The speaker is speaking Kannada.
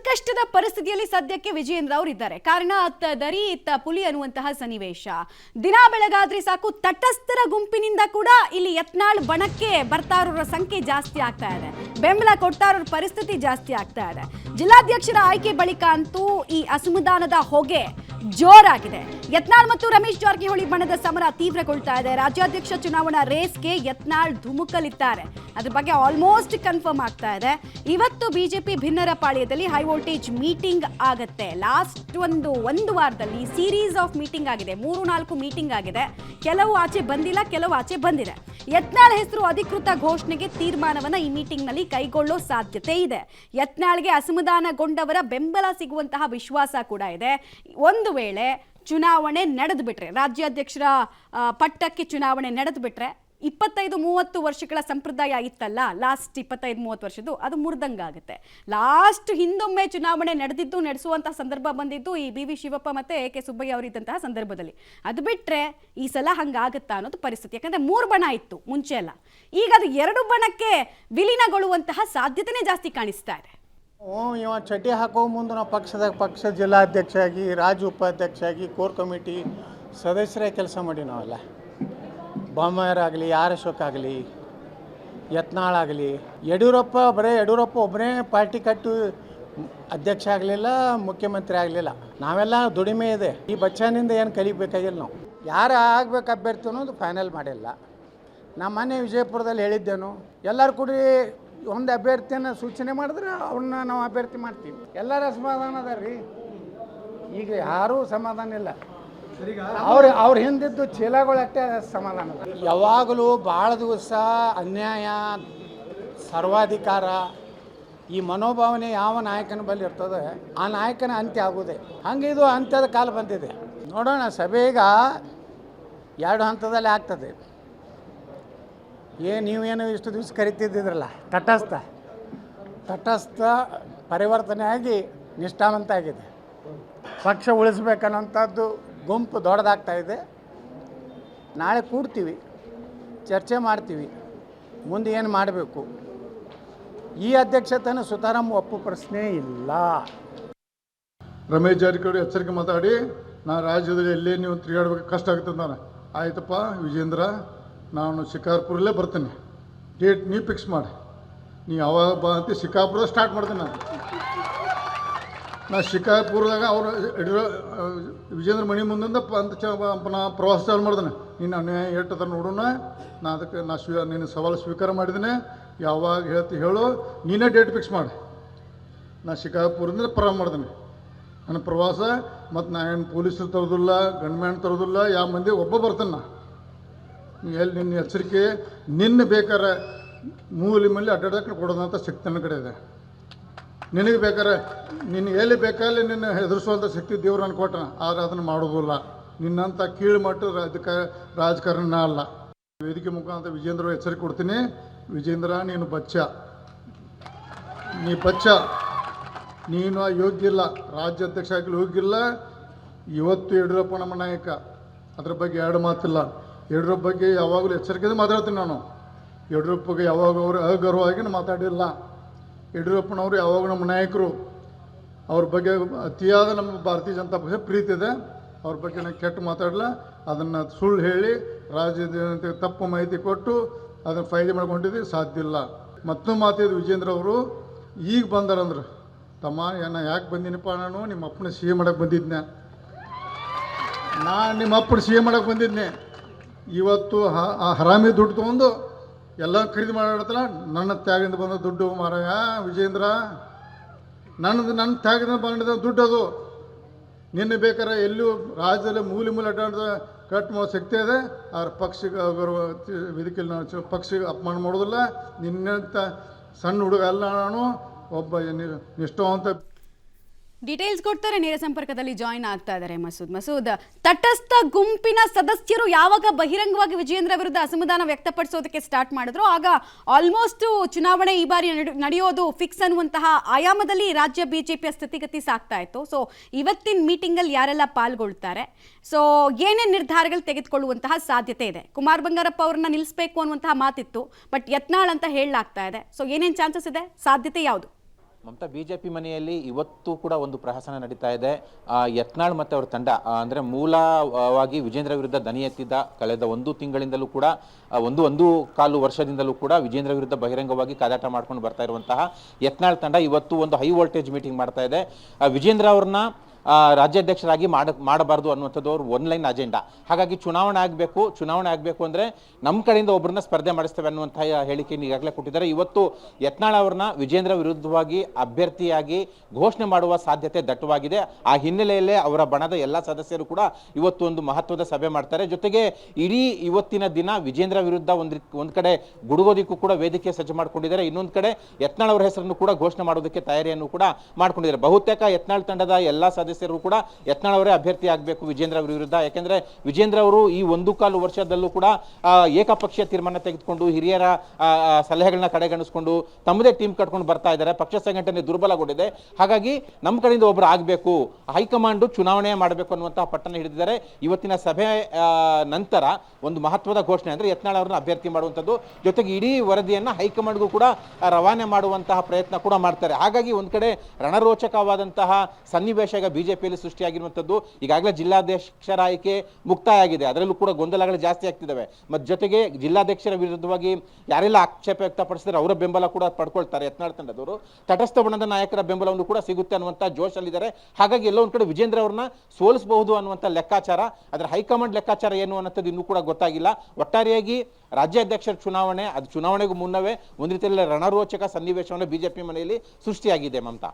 ಸಂಕಷ್ಟದ ಪರಿಸ್ಥಿತಿಯಲ್ಲಿ ಸದ್ಯಕ್ಕೆ ವಿಜಯೇಂದ್ರ ಅವರು ಇದ್ದಾರೆ. ಕಾರಣ ಅತ್ತ ದರಿ ಇತ್ತ ಪುಲಿ ಅನ್ನುವಂತಹ ಸನ್ನಿವೇಶ. ದಿನ ಬೆಳಗಾದ್ರೆ ಸಾಕು ತಟಸ್ಥರ ಗುಂಪಿನಿಂದ ಕೂಡ ಇಲ್ಲಿ ಯತ್ನಾಳ್ ಬಣಕ್ಕೆ ಬರ್ತಾ ಇರೋರ ಸಂಖ್ಯೆ ಜಾಸ್ತಿ ಆಗ್ತಾ ಇದೆ, ಬೆಂಬಲ ಕೊಡ್ತಾ ಇರೋ ಪರಿಸ್ಥಿತಿ ಜಾಸ್ತಿ ಆಗ್ತಾ ಇದೆ. ಜಿಲ್ಲಾಧ್ಯಕ್ಷರ ಆಯ್ಕೆ ಬಳಿಕ ಅಂತೂ ಈ ಅಸಮಾಧಾನದ ಹೊಗೆ ಜೋರಾಗಿದೆ. ಯತ್ನಾಳ್ ಮತ್ತು ರಮೇಶ್ ಜಾರಕಿಹೊಳಿ ಬಣದ ಸಮರ ತೀವ್ರಗೊಳ್ತಾ ಇದೆ. ರಾಜ್ಯಾಧ್ಯಕ್ಷ ಚುನಾವಣಾ ರೇಸ್ಗೆ ಯತ್ನಾಳ್ ಧುಮುಕಲಿದ್ದಾರೆ, ಅದ್ರ ಬಗ್ಗೆ ಆಲ್ಮೋಸ್ಟ್ ಕನ್ಫರ್ಮ್ ಆಗ್ತಾ ಇದೆ. ಇವತ್ತು ಬಿಜೆಪಿ ಭಿನ್ನರ ಪಾಳ್ಯದಲ್ಲಿ ಹೈ ವೋಲ್ಟೇಜ್ ಮೀಟಿಂಗ್ ಆಗತ್ತೆ. ಲಾಸ್ಟ್ ಒಂದು ವಾರದಲ್ಲಿ ಸೀರೀಸ್ ಆಫ್ ಮೀಟಿಂಗ್ ಆಗಿದೆ, 3-4 ಮೀಟಿಂಗ್ ಆಗಿದೆ. ಕೆಲವು ಆಚೆ ಬಂದಿಲ್ಲ, ಕೆಲವು ಆಚೆ ಬಂದಿದೆ. ಯತ್ನಾಳ್ ಹೆಸರು ಅಧಿಕೃತ ಘೋಷಣೆಗೆ ತೀರ್ಮಾನವನ್ನ ಈ ಮೀಟಿಂಗ್ ನಲ್ಲಿ ಕೈಗೊಳ್ಳೋ ಸಾಧ್ಯತೆ ಇದೆ. ಯತ್ನಾಳ್ಗೆ ಅಸಮಾಧಾನಗೊಂಡವರ ಬೆಂಬಲ ಸಿಗುವಂತಹ ವಿಶ್ವಾಸ ಕೂಡ ಇದೆ. ಒಂದು ವೇಳೆ ಚುನಾವಣೆ ನಡೆದು ಬಿಟ್ರೆ, ರಾಜ್ಯಾಧ್ಯಕ್ಷರ ಪಟ್ಟಕ್ಕೆ ಚುನಾವಣೆ ನಡೆದು ಬಿಟ್ರೆ 25-30 ವರ್ಷಗಳ ಸಂಪ್ರದಾಯ ಇತ್ತಲ್ಲ, ಲಾಸ್ಟ್ 25-30 ವರ್ಷದ್ದು ಅದು ಮುರಿದಂಗಾಗುತ್ತೆ. ಲಾಸ್ಟ್ ಹಿಂದೊಮ್ಮೆ ಚುನಾವಣೆ ನಡೆಸುವಂತಹ ಸಂದರ್ಭ ಬಂದಿದ್ದು ಈ BV ಶಿವಪ್ಪ ಮತ್ತೆ AK ಸುಬ್ಬಯ್ಯ ಅವರಿದ್ದಂತಹ ಸಂದರ್ಭದಲ್ಲಿ. ಅದು ಬಿಟ್ಟರೆ ಈ ಸಲ ಹಂಗಾಗುತ್ತಾ ಅನ್ನೋದು ಪರಿಸ್ಥಿತಿ. ಯಾಕಂದ್ರೆ 3 ಬಣ ಇತ್ತು ಮುಂಚೆ ಎಲ್ಲ, ಈಗ ಅದು 2 ಬಣಕ್ಕೆ ವಿಲೀನಗೊಳ್ಳುವಂತಹ ಸಾಧ್ಯತೆನೇ ಜಾಸ್ತಿ ಕಾಣಿಸ್ತಾ ಇದೆ. ಇವ ಚಟಿ ಹಾಕೋ ಮುಂದೆ ನಾವು ಪಕ್ಷ ಜಿಲ್ಲಾಧ್ಯಕ್ಷ ಆಗಿ, ರಾಜ್ಯ ಉಪಾಧ್ಯಕ್ಷ ಆಗಿ, ಕೋರ್ ಕಮಿಟಿ ಸದಸ್ಯರೇ ಕೆಲಸ ಮಾಡಿ ನಾವೆಲ್ಲ. ಬೊಮ್ಮಾಯರಾಗಲಿ, ಆರ್ ಅಶೋಕ್ ಆಗಲಿ, ಯತ್ನಾಳ್ ಆಗಲಿ, ಯಡಿಯೂರಪ್ಪ ಒಬ್ಬರೇ ಪಾರ್ಟಿ ಕಟ್ಟು ಅಧ್ಯಕ್ಷ ಆಗಲಿಲ್ಲ, ಮುಖ್ಯಮಂತ್ರಿ ಆಗಲಿಲ್ಲ. ನಾವೆಲ್ಲ ದುಡಿಮೆ ಇದೆ. ಈ ಬಚ್ಚನಿಂದ ಏನು ಕಲಿಬೇಕಾಗಿಲ್ಲ. ನಾವು ಯಾರು ಆಗ್ಬೇಕು ಅಭ್ಯರ್ಥಿ ಅನ್ನೋದು ಫೈನಲ್ ಮಾಡಿಲ್ಲ. ನಮ್ಮ ಮನೆ ವಿಜಯಪುರದಲ್ಲಿ ಹೇಳಿದ್ದೇನು, ಎಲ್ಲರೂ ಕೂಡಿ ಒಂದು ಅಭ್ಯರ್ಥಿಯನ್ನು ಸೂಚನೆ ಮಾಡಿದ್ರೆ ಅವ್ರನ್ನ ನಾವು ಅಭ್ಯರ್ಥಿ ಮಾಡ್ತೀವಿ. ಎಲ್ಲರ ಸಮಾಧಾನ ಅದ ರೀ. ಈಗ ಯಾರೂ ಸಮಾಧಾನ ಇಲ್ಲ. ಅವ್ರ ಹಿಂದಿದ್ದು ಚೀಲಗಳಷ್ಟೇ ಸಮಾಧಾನ. ಯಾವಾಗಲೂ ಭಾಳ ದಿವಸ ಅನ್ಯಾಯ, ಸರ್ವಾಧಿಕಾರ, ಈ ಮನೋಭಾವನೆ ಯಾವ ನಾಯಕನ ಬಳಿ ಇರ್ತದೆ ಆ ನಾಯಕನ ಅಂತ್ಯ ಆಗೋದೆ. ಹಂಗೆ ಇದು ಅಂತ್ಯದ ಕಾಲ ಬಂದಿದೆ. ನೋಡೋಣ, ಸಭೆಗ 2 ಹಂತದಲ್ಲಿ ಆಗ್ತದೆ. ನೀವೇನು ಇಷ್ಟು ದಿವಸ ಕರಿತಿದ್ದಿದ್ರಲ್ಲ, ತಟಸ್ಥ ಪರಿವರ್ತನೆ ಆಗಿ ನಿಷ್ಠಾವಂತ ಆಗಿದೆ. ಪಕ್ಷ ಉಳಿಸ್ಬೇಕನ್ನೋಂಥದ್ದು ಗುಂಪು ದೊಡ್ಡದಾಗ್ತಾ ಇದೆ. ನಾಳೆ ಕೂಡ್ತೀವಿ, ಚರ್ಚೆ ಮಾಡ್ತೀವಿ, ಮುಂದೆ ಏನು ಮಾಡಬೇಕು. ಈ ಅಧ್ಯಕ್ಷತೆಯನ್ನು ಸುತಾರಾಮ್ ಒಪ್ಪು ಪ್ರಶ್ನೆ ಇಲ್ಲ. ರಮೇಶ್ ಜಾರಕಿಹೊಳಿ ಎಚ್ಚರಿಕೆ ಮಾತಾಡಿ, ನಾನು ರಾಜ್ಯದಲ್ಲಿ ಎಲ್ಲೇ ನೀವು ತಿರುಗಾಡ್ಬೇಕು ಕಷ್ಟ ಆಗ್ತದೆ. ನಾನು ಆಯ್ತಪ್ಪ ವಿಜೇಂದ್ರ, ನಾನು ಶಿಕಾರ್ಪುರಲ್ಲೇ ಬರ್ತೀನಿ, ಡೇಟ್ ನೀ ಫಿಕ್ಸ್ ಮಾಡಿ, ನೀ ಯಾವಾಗ ಬಾ ಅಂತ ಶಿಕಾರ್ಪುರದ ಸ್ಟಾರ್ಟ್ ಮಾಡ್ತೀನಿ. ನಾನು ಶಿಕಾರ್ಪುರದಾಗ ಅವರು ವಿಜೇಂದ್ರ ಮಣಿ ಮುಂದಿಂದ ನಾ ಪ್ರವಾಸ ಚಾಲು ಮಾಡ್ದೇನೆ. ನೀನು ಅನ್ಯಾಯ ಹೇಳ್ತದ ನೋಡೋಣ, ಅದಕ್ಕೆ ನೀನು ಸವಾಲು ಸ್ವೀಕಾರ ಮಾಡಿದ್ದೇನೆ. ಯಾವಾಗ ಹೇಳು, ನೀನೇ ಡೇಟ್ ಫಿಕ್ಸ್ ಮಾಡಿ. ನಾ ಶಿಕಾರ್ಪುರದಿಂದ ಪ್ರಾರಂಭ ಮಾಡ್ದೇನೆ ನನ್ನ ಪ್ರವಾಸ. ಮತ್ತು ನಾ ಏನು ಪೊಲೀಸರು ತರೋದಿಲ್ಲ, ಗಂಡ್ಮ್ಯಾನ್ ತರೋದಿಲ್ಲ, ಯಾವ ಮಂದಿ ಒಬ್ಬ ಬರ್ತಾನೆ. ಎಲ್ಲಿ ನಿನ್ನ ಎಚ್ಚರಿಕೆ, ನಿನ್ನ ಬೇಕಾರೆ ಮೂಲಿ ಮಲ್ಲಿ ಅಡ್ಡಾಡಕ್ಕೆ ಕೊಡೋದಂಥ ಶಕ್ತಿ ನನ್ನ ಕಡೆ ಇದೆ. ನಿನಗೆ ಬೇಕಾರೆ ನಿನಗೆ ಎಲ್ಲಿ ಬೇಕಾದ್ರೆ ನಿನ್ನ ಹೆದರಿಸುವಂಥ ಶಕ್ತಿ ದೇವ್ರು ನಾನು ಕೊಟ್ಟ, ಆದರೆ ಅದನ್ನು ಮಾಡೋದಿಲ್ಲ. ನಿನ್ನಂಥ ಕೀಳು ಮಟ್ಟ ರಾಜಕಾರಣ ಅಲ್ಲ. ವೇದಿಕೆ ಮುಖಾಂತರ ವಿಜೇಂದ್ರ ಎಚ್ಚರಿಕೆ ಕೊಡ್ತೀನಿ. ವಿಜೇಂದ್ರ, ನೀನು ನೀನು ಯೋಗ್ಯ ಇಲ್ಲ, ರಾಜ್ಯಾಧ್ಯಕ್ಷ ಆಗಲಿ ಯೋಗ್ಯ ಇಲ್ಲ. ಇವತ್ತು ಯಡಿಯೂರಪ್ಪ ನಮ್ಮ ನಾಯಕ, ಅದ್ರ ಬಗ್ಗೆ 2 ಮಾತಿಲ್ಲ. ಯಡಿಯೂರಪ್ಪ ಬಗ್ಗೆ ಯಾವಾಗಲೂ ಎಚ್ಚರಿಕೆಯಿಂದ ಮಾತಾಡ್ತೀನಿ ನಾನು. ಯಡಿಯೂರಪ್ಪಗೆ ಯಾವಾಗ ಅವರು ಅಗೌರವವಾಗಿ ಮಾತಾಡಿಲ್ಲ. ಯಡಿಯೂರಪ್ಪನವರು ಯಾವಾಗ ನಮ್ಮ ನಾಯಕರು, ಅವ್ರ ಬಗ್ಗೆ ಅತಿಯಾದ ನಮ್ಮ ಭಾರತೀಯ ಜನತಾ ಪಕ್ಷ ಪ್ರೀತಿ ಇದೆ. ಅವ್ರ ಬಗ್ಗೆ ನಾನು ಕೆಟ್ಟ ಮಾತಾಡಲ್ಲ. ಅದನ್ನು ಸುಳ್ಳು ಹೇಳಿ ರಾಜ್ಯದ ತಪ್ಪು ಮಾಹಿತಿ ಕೊಟ್ಟು ಅದನ್ನು ಫೈದೆ ಮಾಡ್ಕೊಂಡಿದ್ದು ಸಾಧ್ಯ ಇಲ್ಲ. ಮತ್ತೊಂದು ಮಾತಿದ್ದು, ವಿಜೇಂದ್ರ ಅವರು ಈಗ ಬಂದಾರಂದ್ರೆ, ತಮ್ಮ ನಾನು ಯಾಕೆ ಬಂದೀನಪ್ಪ, ನಾನು ನಿಮ್ಮ ಅಪ್ಪನ CM ಮಾಡಕ್ಕೆ ಬಂದಿದ್ದೆ. ನಾನು ನಿಮ್ಮ ಅಪ್ಪನ CM ಮಾಡಕ್ಕೆ ಬಂದಿದ್ದೆ. ಇವತ್ತು ಆ ಹರಾಮಿ ದುಡ್ಡು ತೊಗೊಂಡು ಎಲ್ಲ ಖರೀದಿ ಮಾಡಿಡ್ತಲ್ಲ. ನನ್ನ ತ್ಯಾಗದಿಂದ ಬಂದ ದುಡ್ಡು ಮಾರಾಯ ವಿಜೇಂದ್ರ, ನನ್ನ ತ್ಯಾಗದಿಂದ ಬಂದ ದುಡ್ಡು ಅದು. ನಿನ್ನೆ ಬೇಕಾರೆ ಎಲ್ಲೂ ರಾಜ್ಯದಲ್ಲಿ ಮೂಲೆ ಅಡ್ಡಾಡ್ದ ಕಟ್ಟುವ ಶಕ್ತಿ ಇದೆ. ಆದ್ರೆ ಪಕ್ಷಕ್ಕೆ ಗೌರವ ವೇದಿಕೆಯಲ್ಲಿ ಪಕ್ಷಕ್ಕೆ ಅಪಮಾನ ಮಾಡೋದಿಲ್ಲ. ನಿನ್ನಂಥ ಸಣ್ಣ ಹುಡುಗ ಅಲ್ಲ, ನಾನು ಒಬ್ಬ ನಿಷ್ಠಾವಂತ. ಡೀಟೇಲ್ಸ್ ಕೊಡ್ತಾರೆ. ನೇರ ಸಂಪರ್ಕದಲ್ಲಿ ಜಾಯಿನ್ ಆಗ್ತಾ ಇದ್ದಾರೆ ಮಸೂದ್. ತಟಸ್ಥ ಗುಂಪಿನ ಸದಸ್ಯರು ಯಾವಾಗ ಬಹಿರಂಗವಾಗಿ ವಿಜಯೇಂದ್ರ ವಿರುದ್ಧ ಅಸಮಾಧಾನ ವ್ಯಕ್ತಪಡಿಸೋದಕ್ಕೆ ಸ್ಟಾರ್ಟ್ ಮಾಡಿದ್ರು, ಆಗ ಆಲ್ಮೋಸ್ಟ್ ಚುನಾವಣೆ ಈ ಬಾರಿ ನಡೆಯೋದು ಫಿಕ್ಸ್ ಅನ್ನುವಂತಹ ಆಯಾಮದಲ್ಲಿ ರಾಜ್ಯ ಬಿಜೆಪಿಯ ಸ್ಥಿತಿಗತಿ ಸಾಗ್ತಾ ಇತ್ತು. ಸೊ ಇವತ್ತಿನ ಮೀಟಿಂಗ್ ಅಲ್ಲಿ ಯಾರೆಲ್ಲ ಪಾಲ್ಗೊಳ್ತಾರೆ, ಸೊ ಏನೇನು ನಿರ್ಧಾರಗಳು ತೆಗೆದುಕೊಳ್ಳುವಂತಹ ಸಾಧ್ಯತೆ ಇದೆ. ಕುಮಾರ್ ಬಂಗಾರಪ್ಪ ಅವ್ರನ್ನ ನಿಲ್ಲಿಸಬೇಕು ಅನ್ನುವಂತಹ ಮಾತಿತ್ತು, ಬಟ್ ಯತ್ನಾಳ್ ಅಂತ ಹೇಳಲಾಗ್ತಾ ಇದೆ. ಸೊ ಏನೇನು ಚಾನ್ಸಸ್ ಇದೆ, ಸಾಧ್ಯತೆ ಯಾವುದು? ಮಮತಾ ಬಿಜೆಪಿ ಮನೆಯಲ್ಲಿ ಇವತ್ತು ಕೂಡ ಒಂದು ಪ್ರಹಸನ ನಡೀತಾ ಇದೆ. ಯತ್ನಾಳ್ ಮತ್ತು ಅವರ ತಂಡ ಅಂದರೆ ಮೂಲವಾಗಿ ವಿಜೇಂದ್ರ ವಿರುದ್ಧ ದನಿ ಎತ್ತಿದ್ದ ಕಳೆದ 1 ತಿಂಗಳಿಂದಲೂ ಕೂಡ ಒಂದು ಕಾಲು ವರ್ಷದಿಂದಲೂ ಕೂಡ ವಿಜೇಂದ್ರ ವಿರುದ್ಧ ಬಹಿರಂಗವಾಗಿ ಕಾದಾಟ ಮಾಡ್ಕೊಂಡು ಬರ್ತಾ ಇರುವಂತಹ ಯತ್ನಾಳ್ ತಂಡ ಇವತ್ತು ಒಂದು ಹೈ ವೋಲ್ಟೇಜ್ ಮೀಟಿಂಗ್ ಮಾಡ್ತಾ ಇದೆ. ವಿಜೇಂದ್ರ ಅವ್ರನ್ನ ರಾಜ್ಯಾಧ್ಯಕ್ಷರಾಗಿ ಮಾಡಬಾರ್ದು ಅನ್ನುವಂಥದ್ದು ಅವ್ರ ಒನ್ಲೈನ್ ಅಜೆಂಡಾ. ಹಾಗಾಗಿ ಚುನಾವಣೆ ಆಗಬೇಕು ಅಂದರೆ ನಮ್ಮ ಕಡೆಯಿಂದ ಒಬ್ಬರನ್ನ ಸ್ಪರ್ಧೆ ಮಾಡಿಸ್ತೇವೆ ಅನ್ನುವಂಥ ಹೇಳಿಕೆಯನ್ನು ಈಗಾಗಲೇ ಕೊಟ್ಟಿದ್ದಾರೆ. ಇವತ್ತು ಯತ್ನಾಳ್ ಅವ್ರನ್ನ ವಿಜೇಂದ್ರ ವಿರುದ್ಧವಾಗಿ ಅಭ್ಯರ್ಥಿಯಾಗಿ ಘೋಷಣೆ ಮಾಡುವ ಸಾಧ್ಯತೆ ದಟ್ಟವಾಗಿದೆ. ಆ ಹಿನ್ನೆಲೆಯಲ್ಲೇ ಅವರ ಬಣದ ಎಲ್ಲ ಸದಸ್ಯರು ಕೂಡ ಇವತ್ತು ಒಂದು ಮಹತ್ವದ ಸಭೆ ಮಾಡ್ತಾರೆ. ಜೊತೆಗೆ ಇಡೀ ಇವತ್ತಿನ ದಿನ ವಿಜೇಂದ್ರ ವಿರುದ್ಧ ಒಂದು ಕಡೆ ಗುಡುಗೋದಿಕ್ಕೂ ಕೂಡ ವೇದಿಕೆ ಸಜ್ಜು ಮಾಡ್ಕೊಂಡಿದ್ದಾರೆ. ಇನ್ನೊಂದು ಕಡೆ ಯತ್ನಾಳ್ ಅವರ ಹೆಸರನ್ನು ಕೂಡ ಘೋಷಣೆ ಮಾಡೋದಕ್ಕೆ ತಯಾರಿಯನ್ನು ಕೂಡ ಮಾಡ್ಕೊಂಡಿದ್ದಾರೆ. ಬಹುತೇಕ ಯತ್ನಾಳ್ ತಂಡದ ಎಲ್ಲ ಸದಸ್ಯರು ಕೂಡ ಯತ್ನಾಳ್ ಅವರೇ ಅಭ್ಯರ್ಥಿ ಆಗಬೇಕು ವಿಜೇಂದ್ರ ಅವರ ವಿರುದ್ಧ. ಯಾಕೆಂದ್ರೆ ವಿಜೇಂದ್ರ ಅವರು ಈ 1.25 ವರ್ಷದಲ್ಲೂ ಕೂಡ ಏಕಪಕ್ಷೀಯ ತೀರ್ಮಾನ ತೆಗೆದುಕೊಂಡು ಹಿರಿಯರ ಸಲಹೆಗಳನ್ನ ಕಡೆಗಣಿಸಿಕೊಂಡು ತಮ್ಮದೇ ಟೀಮ್ ಕಟ್ಕೊಂಡು ಬರ್ತಾ ಇದ್ದಾರೆ. ಪಕ್ಷ ಸಂಘಟನೆ ದುರ್ಬಲಗೊಂಡಿದೆ. ಹಾಗಾಗಿ ನಮ್ಮ ಕಡೆಯಿಂದ ಒಬ್ಬರು ಆಗಬೇಕು, ಹೈಕಮಾಂಡ್ ಚುನಾವಣೆ ಮಾಡಬೇಕು ಅನ್ನುವಂತಹ ಪಟ್ಟಣ ಹಿಡಿದಿದ್ದಾರೆ. ಇವತ್ತಿನ ಸಭೆ ನಂತರ ಒಂದು ಮಹತ್ವದ ಘೋಷಣೆ ಅಂದ್ರೆ ಯತ್ನಾಳ್ ಅವರನ್ನ ಅಭ್ಯರ್ಥಿ ಮಾಡುವಂಥದ್ದು. ಜೊತೆಗೆ ಇಡೀ ವರದಿಯನ್ನ ಹೈಕಮಾಂಡ್ಗೂ ಕೂಡ ರವಾನೆ ಮಾಡುವಂತಹ ಪ್ರಯತ್ನ ಕೂಡ ಮಾಡ್ತಾರೆ. ಹಾಗಾಗಿ ಒಂದ್ ಕಡೆ ರಣರೋಚಕವಾದಂತಹ ಸನ್ನಿವೇಶ ಈಗ ಬಿಜೆಪಿಯಲ್ಲಿ ಸೃಷ್ಟಿಯಾಗಿರುವಂಥದ್ದು. ಈಗಾಗಲೇ ಜಿಲ್ಲಾಧ್ಯಕ್ಷರ ಆಯ್ಕೆ ಮುಕ್ತಾಯ ಆಗಿದೆ, ಅದರಲ್ಲೂ ಕೂಡ ಗೊಂದಲಗಳು ಜಾಸ್ತಿ ಆಗ್ತಿದ್ದಾವೆ. ಮತ್ತು ಜೊತೆಗೆ ಜಿಲ್ಲಾಧ್ಯಕ್ಷರ ವಿರುದ್ಧವಾಗಿ ಯಾರೆಲ್ಲ ಆಕ್ಷೇಪ ವ್ಯಕ್ತಪಡಿಸಿದ್ರೆ ಅವರ ಬೆಂಬಲ ಕೂಡ ಪಡ್ಕೊಳ್ತಾರೆ ಯತ್ನಾಳ್ ತಂಡದವರು. ತಟಸ್ಥ ಬಣದ ನಾಯಕರ ಬೆಂಬಲವನ್ನು ಕೂಡ ಸಿಗುತ್ತೆ ಅನ್ನುವಂಥ ಜೋಶಲ್ಲಿದ್ದಾರೆ. ಹಾಗಾಗಿ ಎಲ್ಲೋ ಒಂದು ಕಡೆ ವಿಜೇಂದ್ರ ಅವ್ರನ್ನ ಸೋಲಿಸಬಹುದು ಅನ್ನುವಂಥ ಲೆಕ್ಕಾಚಾರ. ಅದರ ಹೈಕಮಾಂಡ್ ಲೆಕ್ಕಾಚಾರ ಏನು ಅನ್ನೋದು ಇನ್ನೂ ಕೂಡ ಗೊತ್ತಾಗಿಲ್ಲ. ಒಟ್ಟಾರೆಯಾಗಿ ರಾಜ್ಯಾಧ್ಯಕ್ಷರ ಚುನಾವಣೆಗೂ ಮುನ್ನವೇ ಒಂದು ರೀತಿಯಲ್ಲಿ ರಣರೋಚಕ ಸನ್ನಿವೇಶವನ್ನು ಬಿಜೆಪಿ ಮನೆಯಲ್ಲಿ ಸೃಷ್ಟಿಯಾಗಿದೆ. ಮಮತಾ.